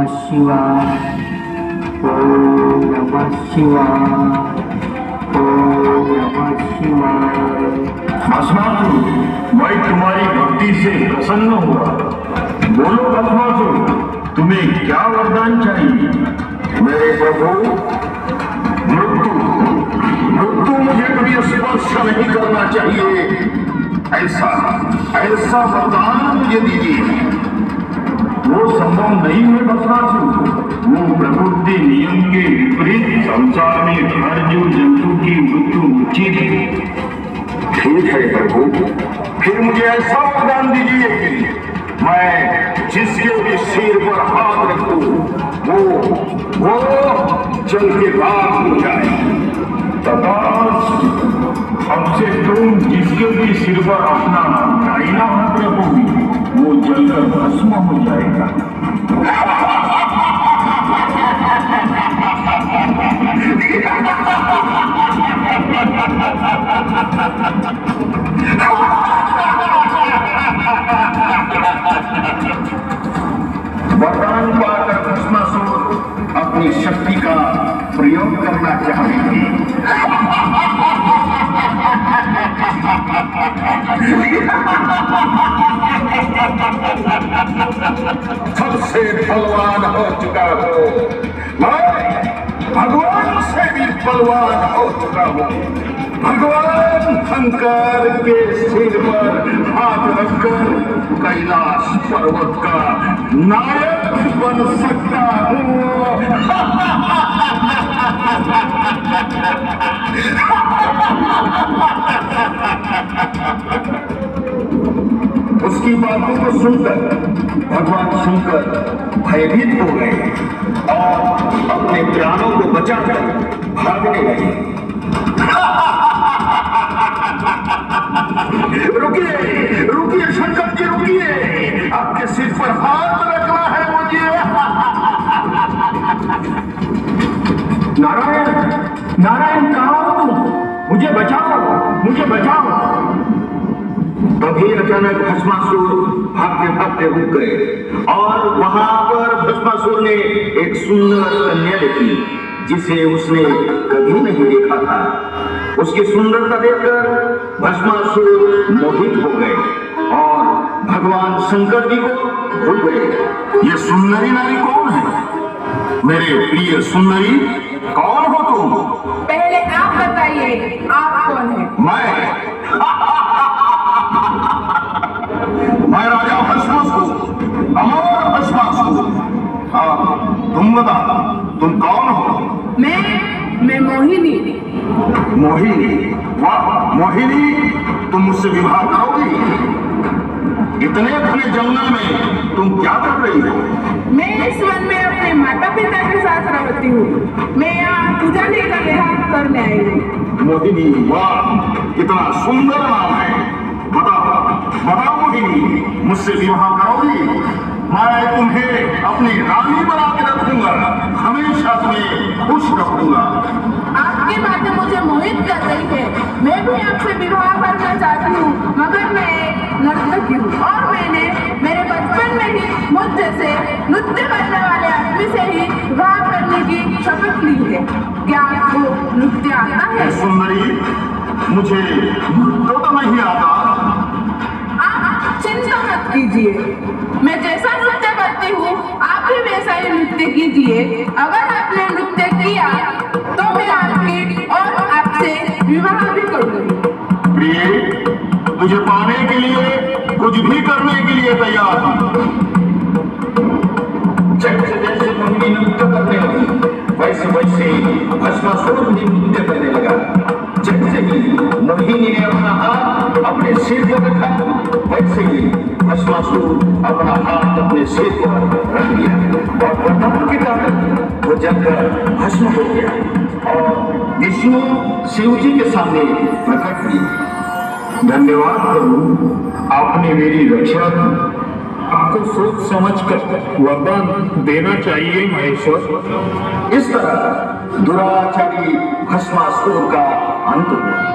शिवाय। ओम नमः शिवाय। ओम नमः शिवाय। भस्मासुर, मैं तुम्हारी भक्ति से प्रसन्न हुआ। बोलो भस्मासुर, तुम्हें क्या वरदान चाहिए? मेरे प्रभु, मृत्यु मृत्यु मुझे कभी स्पर्श नहीं करना चाहिए, ऐसा ऐसा वरदान मुझे दीजिए। वो संभव नहीं है भस्मासुर। वो प्रकृति नियम के विपरीत संसार में हर जीव जंतु की मृत्यु उचित है। ठीक है प्रभु, फिर मुझे ऐसा वरदान दीजिए कि मैं जिसके भी सिर पर हाथ रखूं वो जल के राख हो जाए। तथास्तु, अब से तुम जिसके भी सिर पर अपना दाहिना हाथ रखोगी वो जलकर भस्म हो जाएगा। वरदान पाकर भस्मासुर अपनी शक्ति का प्रयोग करना चाहेंगे। सबसे बलवान हो चुका हो मैं, भगवान से भी बलवान हो चुका हूँ। भगवान शंकर के सिर पर हाथ रखकर कैलाश पर्वत का नायक बन सकता हूँ। उसकी बातों को सुनकर भगवान शंकर भयभीत हो गए और अपने प्राणों को बचाकर भागने लगे। रुकिए रुकिए शंकर जी, रुकिए, आपके सिर पर हाथ रखना है मुझे। नारायण नारायण, कहाँ हो तुम? मुझे बचाओ, मुझे बचाओ। तभी अचानक भस्मासुर भागते भागते रुक गए और वहां पर भस्मासुर ने एक सुंदर कन्या देखी जिसे उसने कभी नहीं देखा था। उसकी सुंदरता देखकर भस्मासुर मोहित हो गए और भगवान शंकर जी को भूल गए। ये सुंदरी नारी कौन है? मेरे प्रिय सुंदरी, कौन हो तुम? पहले आप बताइए, आप कौन है? मैं राजा भस्मासुर, अमर भस्मासुर। तुम बता, तुम कौन हो? मैं मोहिनी। मोहिनी? वाह मोहिनी, तुम मुझसे विवाह करोगी? इतने घने जंगल में तुम क्या कर रही हो? मैं इस वन में अपने माता पिता के साथ रहती हूँ। मैं यहाँ पूजा लेकर विवाह करने आई हूँ। मोहिनी, वाह कितना सुंदर नाम है। बताओ बताओ मोहिनी, मुझसे विवाह करोगी? मैं तुम्हें अपनी रानी बना के रखूंगा, हमेशा तुम्हें खुश रखूंगा। आपकी बातें मुझे मोहित कर रही है। मैं भी आपसे विवाह करना चाहती हूँ, मगर मैं एक नर्तकी हूँ और मैंने मेरे बचपन में ही मुझ जैसे नृत्य करने वाले आदमी से ही विवाह करने की शपथ ली है। क्या आपको नृत्य आता है? सुंदरी, मुझे नृत्य तो नहीं आता। आप चिंता मत कीजिए, मैं जैसा नृत्य करती हूँ आप भी वैसा ही नृत्य कीजिए। अगर आपने नृत्य किया तो मैं आपकी और आपसे विवाह भी करूंगी। प्रिय, तुझे पाने के लिए कुछ भी करने के लिए तैयार हूँ। जैसे जैसे मोहिनी नृत्य करने लगी वैसे वैसे भस्मासुर भी नृत्य करने लगा। जैसे ही मोहिनी ने अपना हाथ अपने सिर पर रखा वैसे ही भस्मासुर अपना हाथ अपने सिर पर रख दिया और वरदान के कारण वो जलकर भस्म हो गया और विष्णु शिव जी के सामने प्रकट हुई। धन्यवाद प्रभु, आपने मेरी रक्षा की। आपको सोच समझ कर वरदान देना चाहिए महेश्वर। इस तरह दुराचारी भस्मासुर का अंत हुआ।